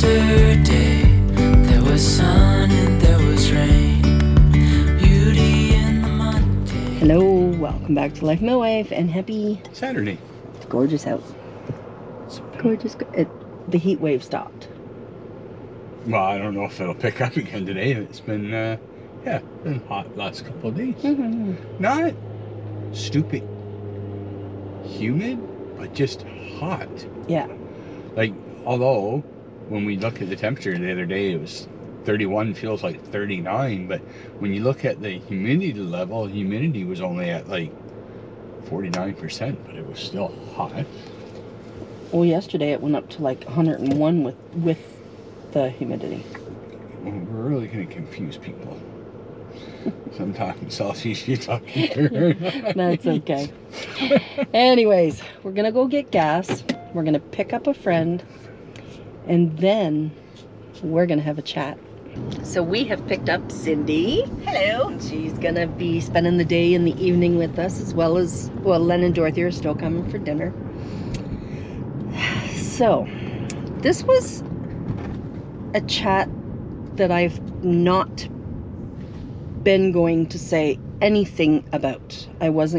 Yesterday there was sun and there was rain. Beauty in the mundane. Hello, welcome back to Life Millwave, and happy Saturday. It's gorgeous out. It's gorgeous. The heat wave stopped. Well, I don't know if it'll pick up again today. It's been, been hot last couple of days. Mm-hmm. Not stupid humid, but just hot. Yeah. Like, although when we look at the temperature the other day, it was 31, feels like 39. But when you look at the humidity level, humidity was only at like 49%, but it was still hot. Well, yesterday it went up to like 101 with the humidity. Well, we're really going to confuse people. Sometimes Celsius, you talking to her. That's okay. Anyways, we're gonna go get gas. We're gonna pick up a friend, and then we're gonna have a chat. So we have picked up Cindy. Hello. She's gonna be spending the day and the evening with us, as well as, well, Len and Dorothy are still coming for dinner. So this was a chat that I've not been going to say anything about. I was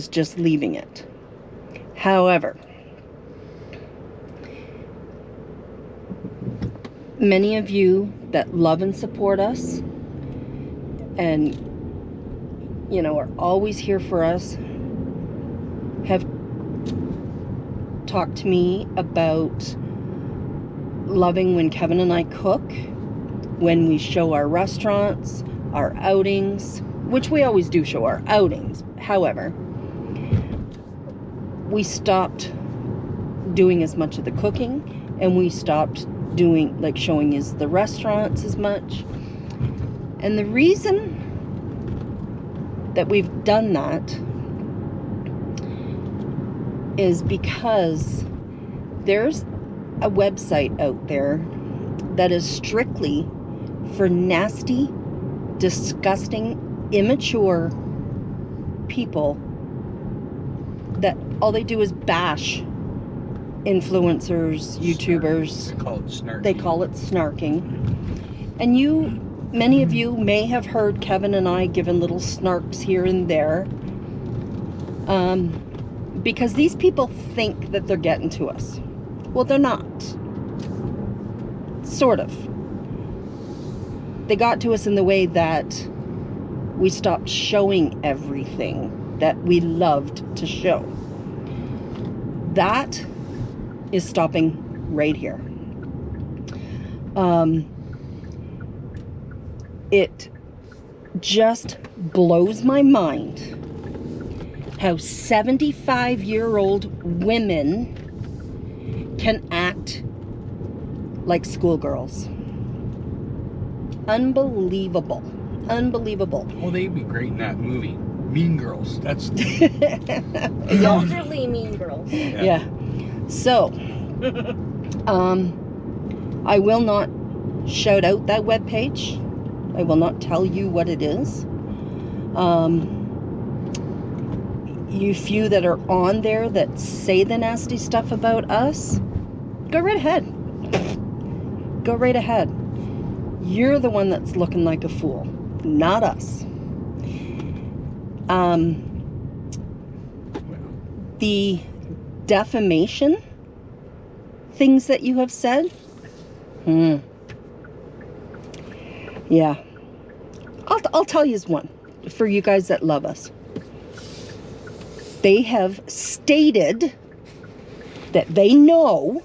just leaving it. However, many of you that love and support us and, you know, are always here for us have talked to me about loving when Kevin and I cook, when we show our restaurants, our outings, which we always do show our outings. However, we stopped doing as much of the cooking, and we stopped doing, like, showing you the restaurants as much. And the reason that we've done that is because there's a website out there that is strictly for nasty, disgusting, immature people that all they do is bash influencers, YouTubers. They call it snarking. They call it snarking. And many of you may have heard Kevin and I giving little snarks here and there. Because these people think that they're getting to us. Well, they're not. Sort of. They got to us in the way that we stopped showing everything that we loved to show. That is stopping right here. It just blows my mind how 75-year-old women can act like schoolgirls. Unbelievable. Unbelievable. Well, they'd be great in that movie. Mean Girls. That's The elderly mean girls. Yeah. So, I will not shout out that webpage. I will not tell you what it is. You few that are on there that say the nasty stuff about us, go right ahead. Go right ahead. You're the one that's looking like a fool, not us. The defamation things that you have said, yeah. I'll tell you one for you guys that love us. They have stated that they know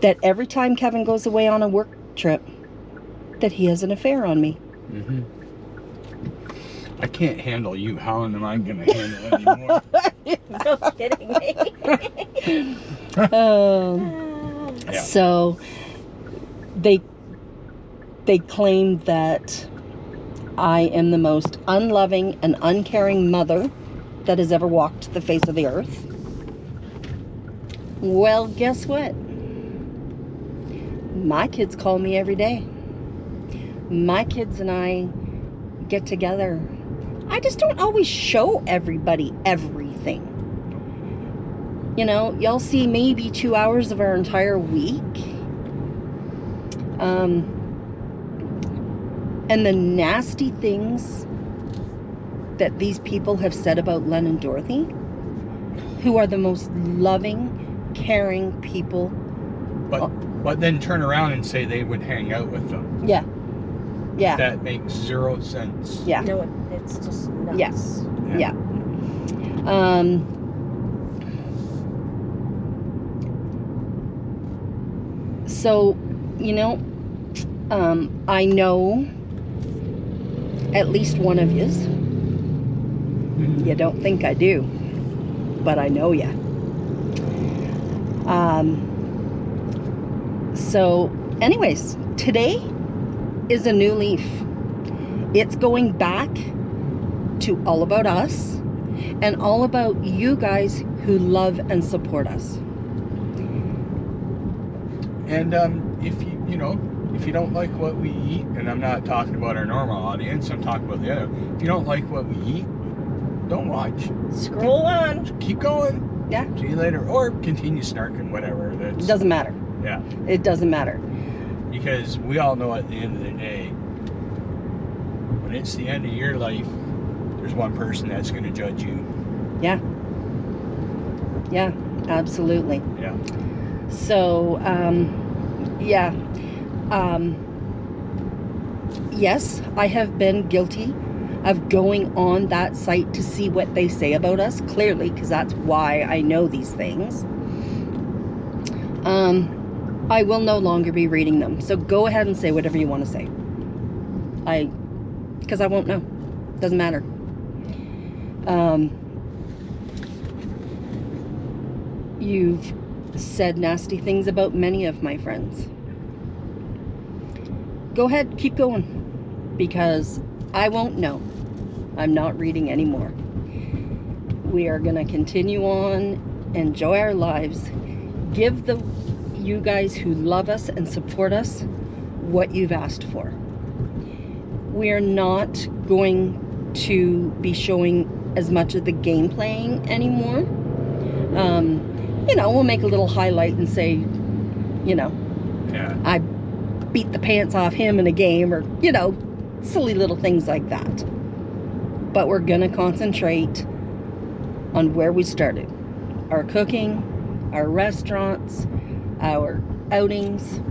that every time Kevin goes away on a work trip, that he has an affair on me. Mm-hmm. I can't handle you. How am I going to handle it anymore? No kidding me. Yeah. So they claim that I am the most unloving and uncaring mother that has ever walked the face of the earth. Well, guess what? My kids call me every day. My kids and I get together. I just don't always show everybody everything. You know, y'all see maybe 2 hours of our entire week. And the nasty things that these people have said about Len and Dorothy, who are the most loving, caring people. But then turn around and say they would hang out with them. Yeah. Yeah. That makes zero sense. Yeah. No, it's just nuts. Yes. Yeah. Yeah. So, you know, I know at least one of yous. You don't think I do, but I know ya. So, anyways, today is a new leaf. It's going back to all about us and all about you guys who love and support us. And if you don't like what we eat, and I'm not talking about our normal audience, I'm talking about the other. If you don't like what we eat, don't watch. Scroll on. Keep going. Yeah. See you later, or continue snarking, whatever. It doesn't matter. Yeah. It doesn't matter. Because we all know at the end of the day, when it's the end of your life, there's one person that's going to judge you. Yeah. Yeah, absolutely. Yeah. So, yeah. Yes, I have been guilty of going on that site to see what they say about us, clearly, because that's why I know these things. I will no longer be reading them. So go ahead and say whatever you want to say. Because I won't know. Doesn't matter. You've said nasty things about many of my friends. Go ahead, keep going. Because I won't know. I'm not reading anymore. We are going to continue on, enjoy our lives, give you guys who love us and support us what you've asked for. We are not going to be showing as much of the game playing anymore. You know, we'll make a little highlight and say, you know, Yeah. I beat the pants off him in a game, or, you know, silly little things like that. But we're going to concentrate on where we started. Our cooking, our restaurants, our outings.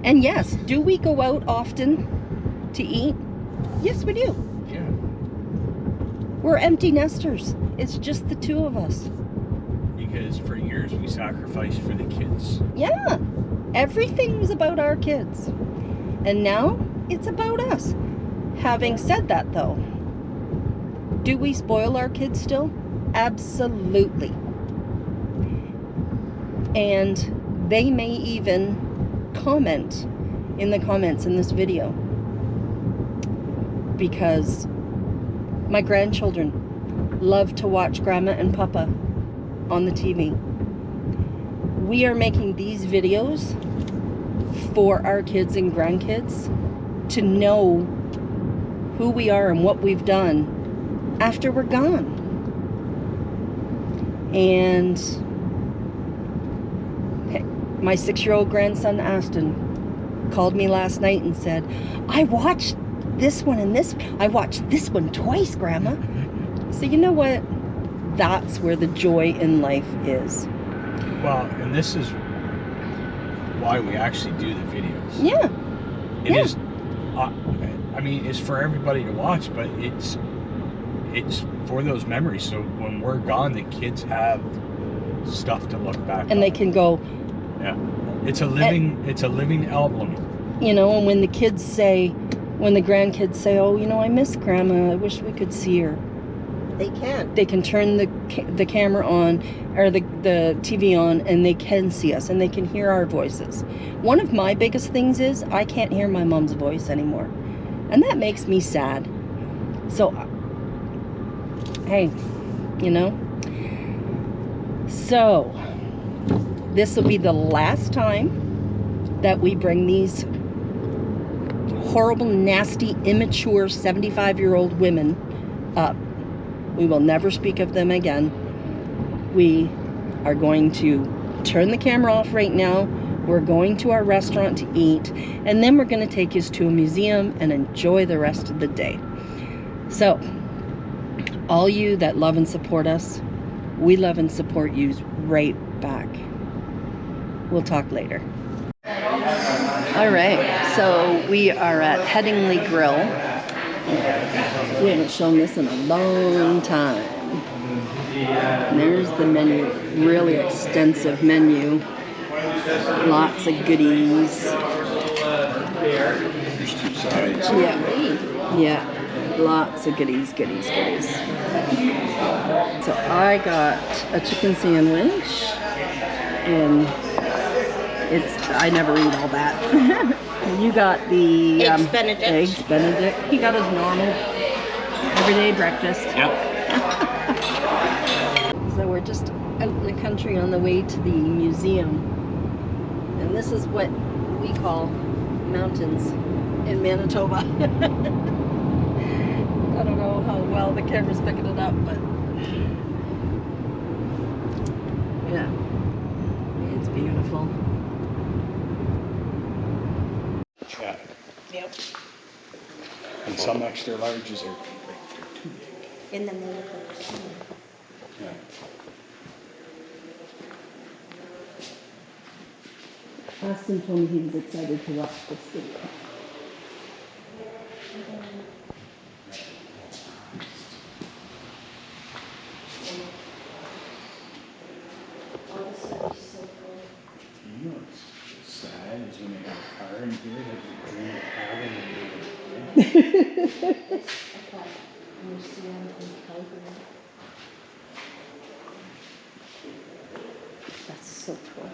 And yes, do we go out often to eat? Yes, we do. Yeah. We're empty nesters. It's just the two of us. Because for years we sacrificed for the kids. Yeah. Everything was about our kids. And now it's about us. Having said that, though, do we spoil our kids still? Absolutely. And they may even comment in the comments in this video. Because my grandchildren love to watch Grandma and Papa on the TV. We are making these videos for our kids and grandkids to know who we are and what we've done after we're gone. And my 6-year-old grandson Aston called me last night and said, I watched this one and this. I watched this one twice, Grandma. So you know what? That's where the joy in life is. Well, and this is why we actually do the videos. Yeah. It is. I mean, it's for everybody to watch, but it's for those memories. So when we're gone, the kids have stuff to look back on. And they can go. Yeah. It's a living album. You know, and when the kids say, when the grandkids say, oh, you know, I miss Grandma. I wish we could see her. They can. They can turn the camera on, or the TV on, and they can see us, and they can hear our voices. One of my biggest things is I can't hear my mom's voice anymore. And that makes me sad. So, hey, you know. So, this will be the last time that we bring these horrible, nasty, immature 75-year-old women up. We will never speak of them again. We are going to turn the camera off right now. We're going to our restaurant to eat, and then we're going to take you to a museum and enjoy the rest of the day. So, all you that love and support us, we love and support you right back. We'll talk later. All right, so we are at Headingley Grill. We haven't shown this in a long time. And there's the menu, really extensive menu. Lots of goodies. Yeah, lots of goodies. So I got a chicken sandwich, and I never eat all that. You got the Eggs Benedict. Eggs Benedict. He got his normal everyday breakfast. Yep. So we're just out in the country on the way to the museum. And this is what we call mountains in Manitoba. I don't know how well the camera's picking it up, but yeah, it's beautiful. Yeah. Yep. And some extra larges are they're too big. In the neighborhood. Yeah. Austin told me he was excited to watch this video. You know what's sad is when they have a car in here that you dream of having and they That's so cool.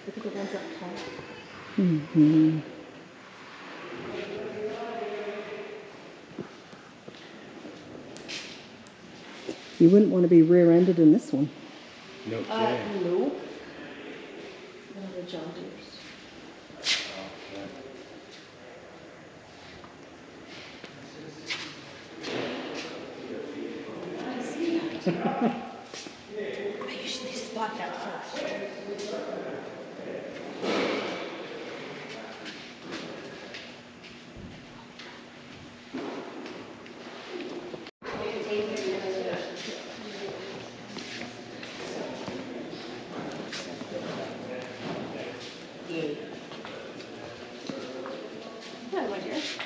Look at the ones up top. Mm-hmm. You wouldn't want to be rear-ended in this one. no kidding. No. One of the John Deere's. I usually spot that first.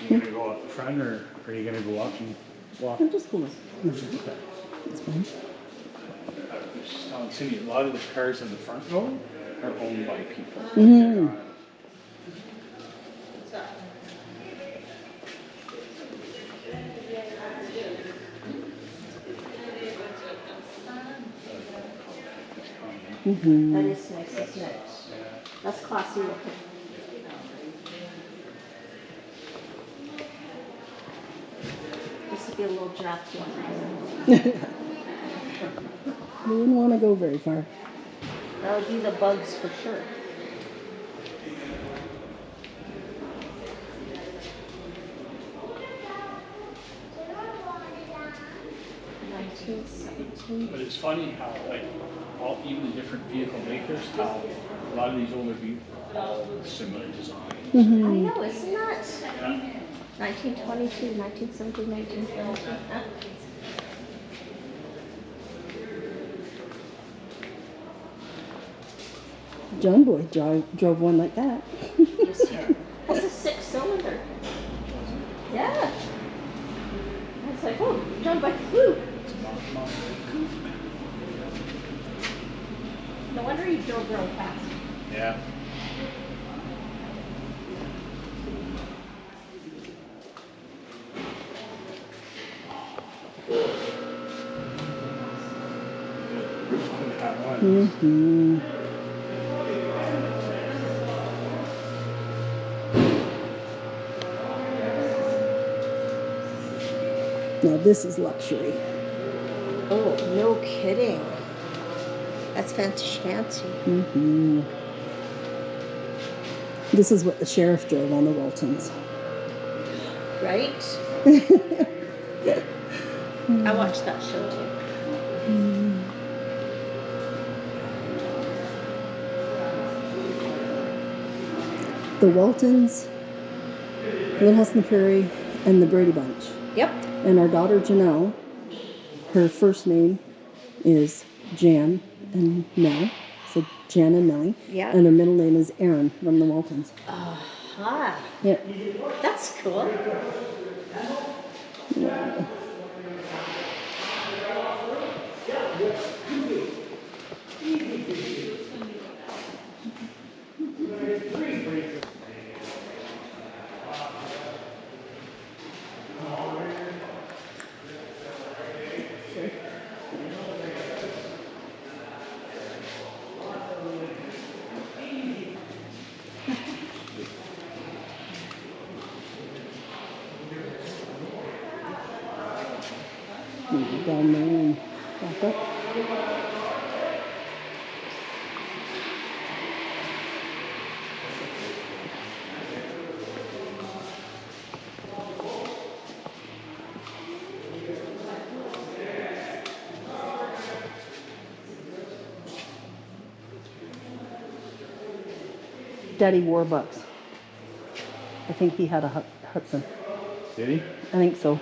You gonna go up front or are you gonna go up and walk? I'm just going to... It's fine. I was just telling Cindy, a lot of the cars in the front row are owned by people. Mhm. Mm-hmm. That is nice, isn't it? That's classy looking. This would be a little drafty one. We wouldn't want to go very far. That would be the bugs for sure. But it's funny how, like, even the different vehicle makers, how a lot of these older vehicles have all similar designs. I know, isn't that? Yeah. 1922, 1970, 1922. Huh? John Boy drove one like that. Yes, that's a 6-cylinder. Yeah. I was like, oh, John Boy flew. No wonder he drove real fast. Yeah. Mm-hmm. Now this is luxury. Oh, no kidding. That's fancy schmancy. Mm-hmm. This is what the sheriff drove on the Waltons. Right? I watched that show too. the Waltons, Little House on the Prairie, and the Brady Bunch. Yep. And our daughter Janelle, her first name is Jan and Nell. So Jan and Nellie. Yeah. And her middle name is Erin from the Waltons. Aha. Yeah. That's cool. Yeah. Down there and back up. Daddy wore bucks. I think he had a Hudson. Did he? I think so.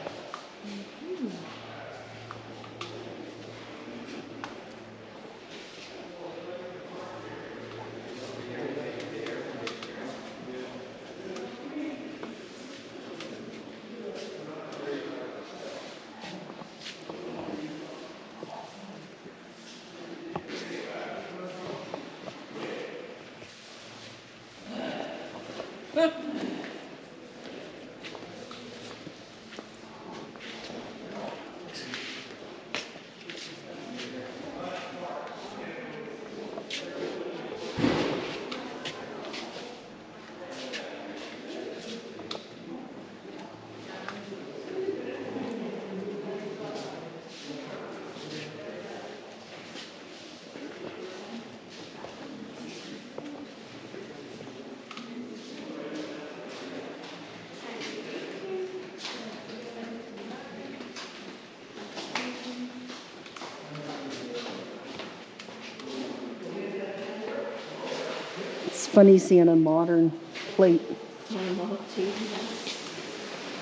It's funny seeing a modern plate. My Model T.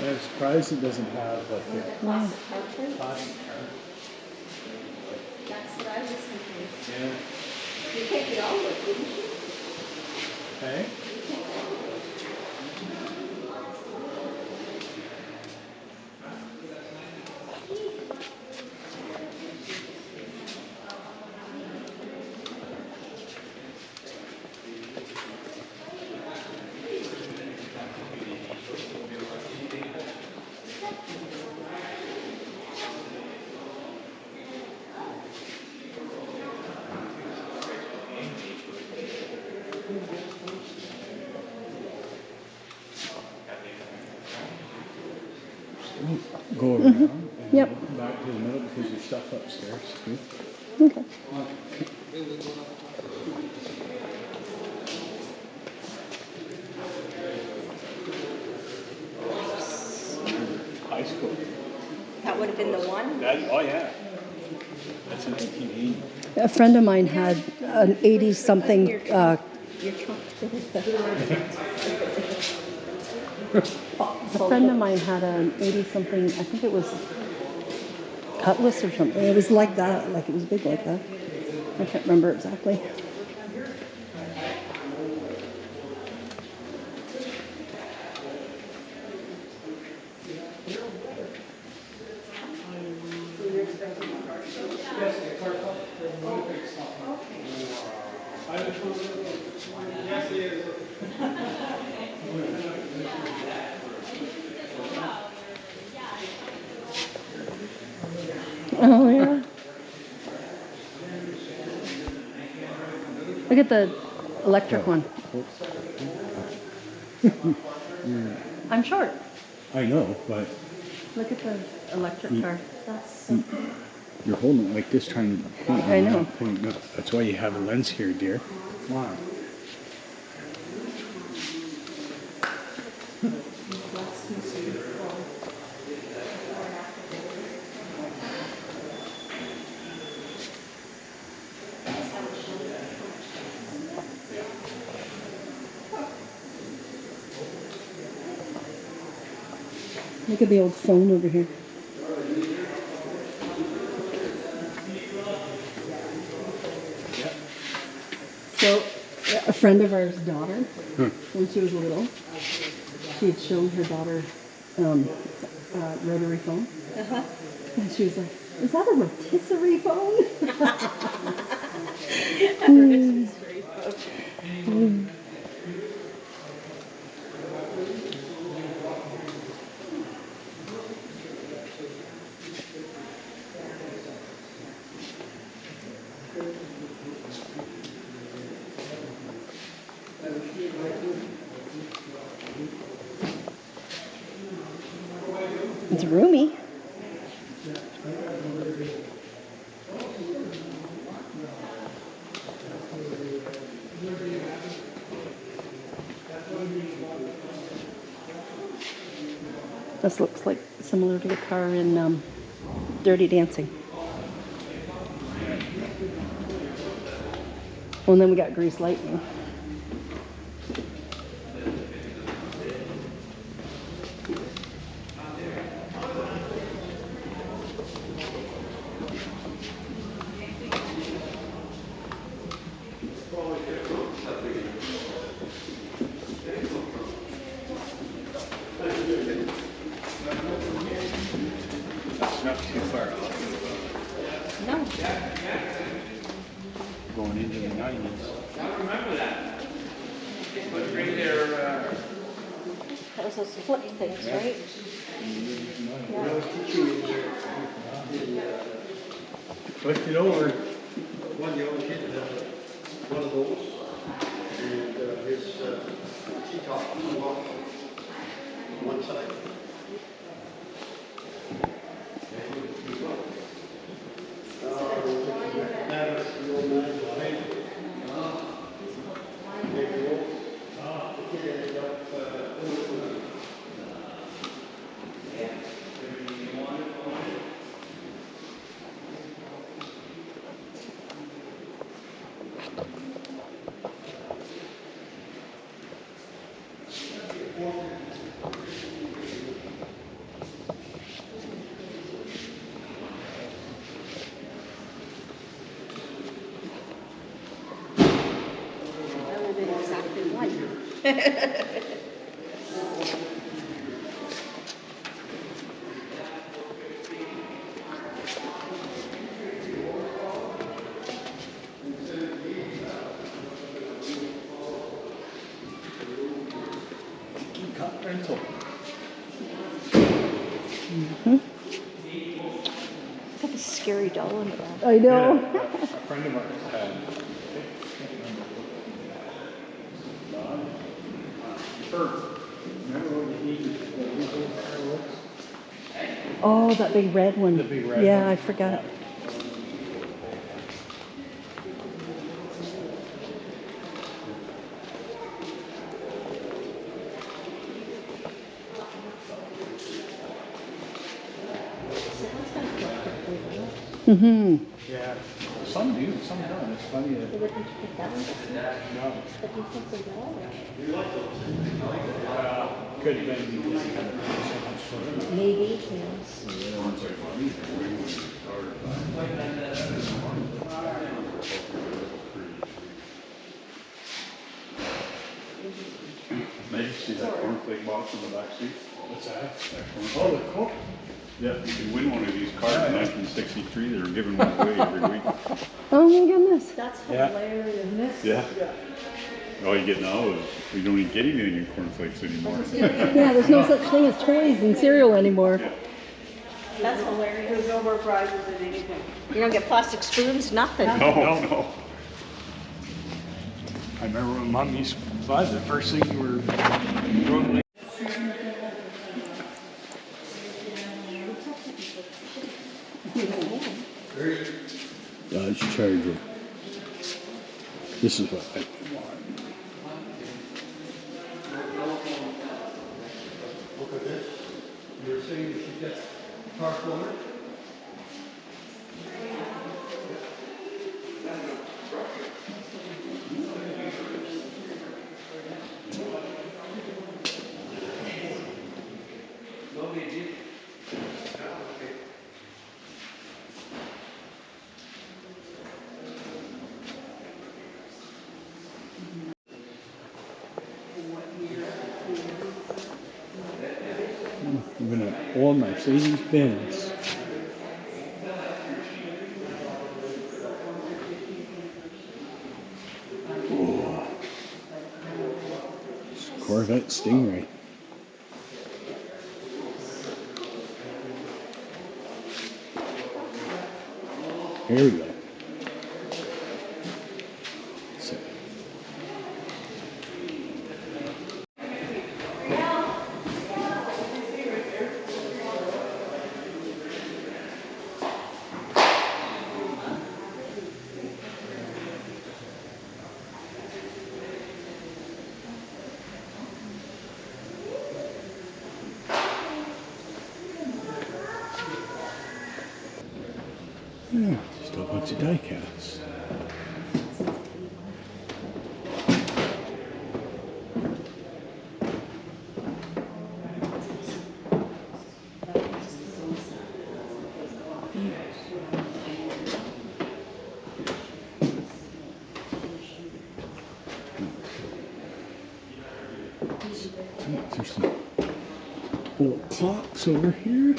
I'm surprised it doesn't have like a Plastic car plate. plastic car. That's what I was thinking. Yeah. You take it all with, didn't you? Okay. Go around and Yep. go back to the middle because your stuff upstairs too. Okay. High school. That would have been the one. Oh yeah. That's in 1980. A friend of mine had an 80-something. You're comfortable with that. A friend of mine had an 80-something. I think it was Cutlass or something. It was like that. Like it was big like that. I can't remember exactly. Oh yeah. Look at the electric one. I'm short. I know, but Look at the electric car. That's so cool. you're holding it like this, trying to point. I know. Point up. That's why you have a lens here, dear. Come on. Look at the old phone over here. So, a friend of ours' daughter, when she was little, she had shown her daughter rotary phone. And she was like, is that a rotisserie phone? It's roomy. This looks like similar to the car in Dirty Dancing. Well, and then we got Grease Lightning. That's not too far off. No. Going into the 90s. That was those flip things, right? Lift it over. One young kid had one of those, and his T-top flew off on one side. That was the old man's paint. The kid ended up That would have been exactly one. Cut rental. It's like a scary doll in the back. I know. A friend of ours had. Remember when he fireworks? Oh, that big red one. The big red yeah, one. I forgot. Mm-hmm. Yeah. Some do, some don't. It's funny that. What did you pick that one? No. But you think they all? Could have been because he had a much for him. Maybe, yes. Maybe see that cornflake box in the back seat? What's that? Oh, the corn. Yeah, you can win one of these cars in 1963. They were giving one away every week. Oh my goodness. That's Yeah. hilarious, isn't it? Yeah. All you get now is we don't even get anything in cornflakes anymore. Yeah, there's no such thing as toys and cereal anymore. Yeah. That's hilarious. There's no more prizes than anything. You don't get plastic spoons, nothing. No, no. I remember when Mom used to buy the first thing you were throwing. Dodge Charger. This is what I want. look at this. You were saying you should get car floater? Even an old Mercedes Benz. Oh. Corvette Stingray. Here we go. So. Yeah, just a bunch of die casts. There's some old clocks over here.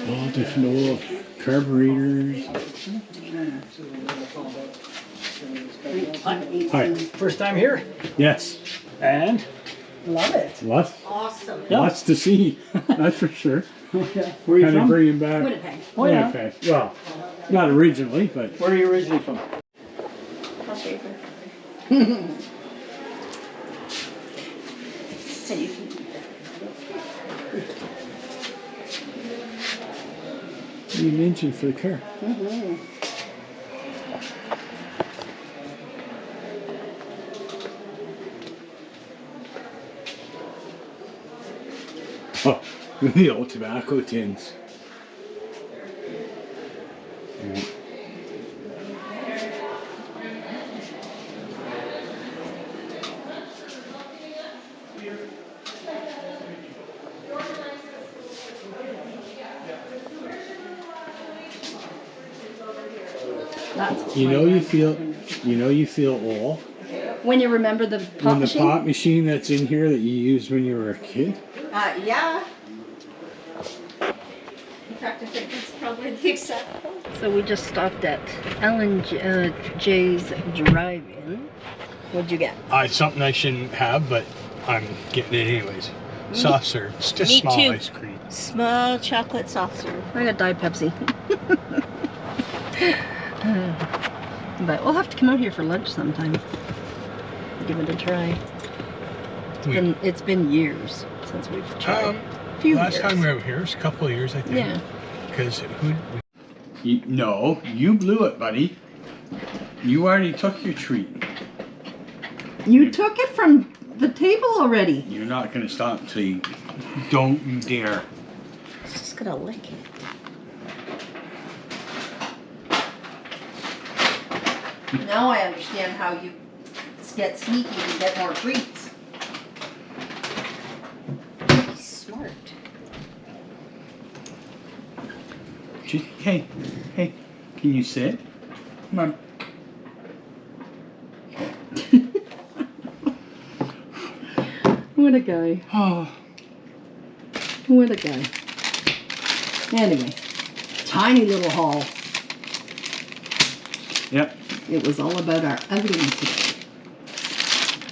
All different old carburetors. Hi. First time here? Yes. And? Love it. Lots. Awesome. Lots to see. That's for sure. Okay. Where are you Kind of from? bringing back. Winnipeg. Oh, yeah. Winnipeg. Well, not originally, but Where are you originally from? Okay. So you can you mentioned for the car. Oh, the old tobacco tins. Yeah. That's You know you feel old when you remember the pop when the machine. pop machine that's in here that you used when you were a kid. yeah. In fact, I think that's probably the exact one. So we just stopped at Ellen J's Drive-In. What'd you get? It's something I shouldn't have, but I'm getting it anyways. Soft serve. It's just Me small too. ice cream. Small chocolate soft serve. I got Diet Pepsi. But we'll have to come out here for lunch sometime. Give it a try. It's been years since we've tried. Last time we were here was a couple of years, I think. Yeah. Because no, you blew it, buddy. You already took your treat. You took it from the table already. You're not going to stop until you don't you dare. It's just gonna lick it. Now I understand how you get sneaky and get more treats. He's smart. Hey, can you sit? Come on. What a guy. Oh, What a guy. Anyway, tiny little haul. yep. It was all about our outing today.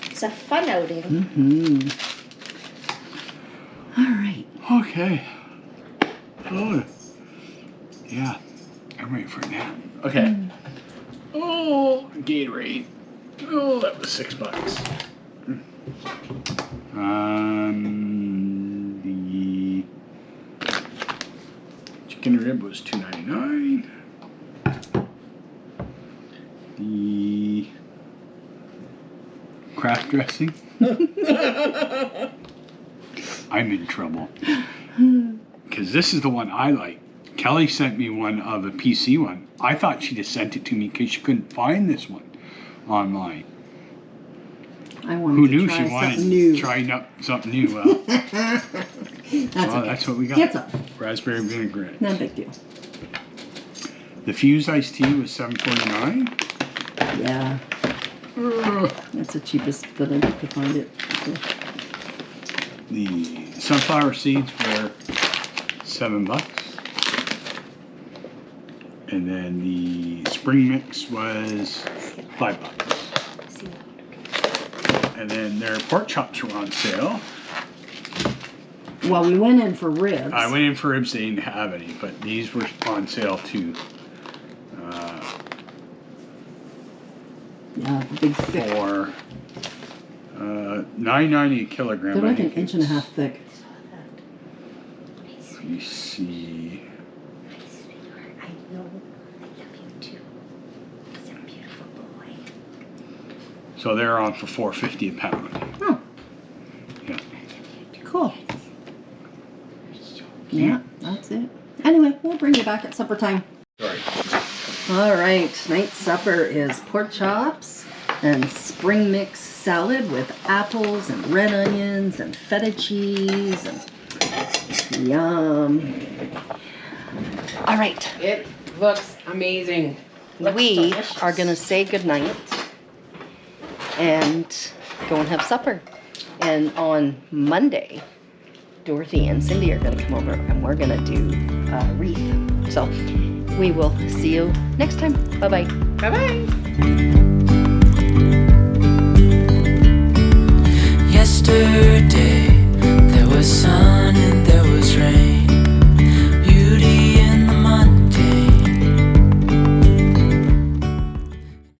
It's a fun outing. Mm-hmm. All right. Okay. Oh, yeah. I'm ready for a nap. Okay. Oh, Gatorade. Oh, that was $6. The chicken rib was $2.99. The craft dressing. I'm in trouble. Because this is the one I like. Kelly sent me one of a PC one. I thought she just sent it to me because she couldn't find this one online. I wanted Who to knew try she wanted something new. to try something new? Well, That's well, okay. that's what we got. It's up. Raspberry vinaigrette. Not a big deal. The fused iced tea was $7.49. Yeah, that's the cheapest that I could find it. So, The sunflower seeds were $7. And then the spring mix was $5. And then their pork chops were on sale. well, we went in for ribs. I went in for ribs, they didn't have any, but these were on sale too. Yeah, the big thick. For $9.90 a kilogram. They're I like an think inch and a it's- half thick. Let me see. I know. I love you too. He's a beautiful boy. So they're on for $4.50 a pound. Oh, Yeah. cool. Yeah, that's it. Anyway, we'll bring you back at supper time. Sorry. All right, tonight's supper is pork chops and spring mix salad with apples and red onions and feta cheese and yum. All right, It looks amazing. we are gonna say goodnight and go and have supper. And on Monday, Dorothy and Cindy are gonna come over and we're gonna do a wreath. So we will see you next time. Bye-bye. Bye-bye. Yesterday